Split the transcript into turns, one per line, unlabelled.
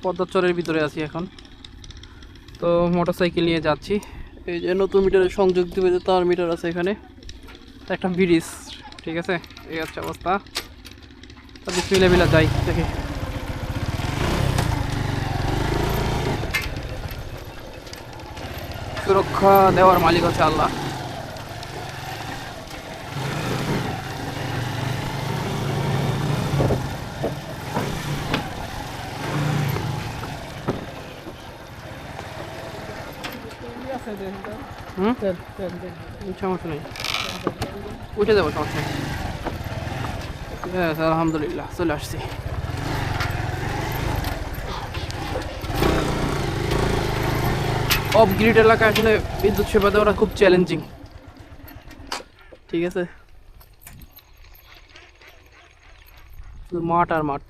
পদ্মাচরের ভিতরে আছি এখন। তো মোটরসাইকেল নিয়ে যাচ্ছি। এই যে নতুন মিটারের সংযোগ দিবে, যে তার মিটার আছে এখানে, একটা ব্রিজ। ঠিক আছে, এই হচ্ছে অবস্থা। তো বিসমিল্লাহ যাই দেখি। সুরক্ষা দেওয়ার মালিক হচ্ছে আল্লাহ। সমস্যা নেই, উঠে যাবো, সমস্যা নেই। আলহামদুলিল্লাহ চলে আসছি। অফ গ্রিড এলাকায় আসলে বিদ্যুৎ সেবা দেওয়াটা খুব চ্যালেঞ্জিং। ঠিক আছে, শুধু মাঠ আর মাঠ।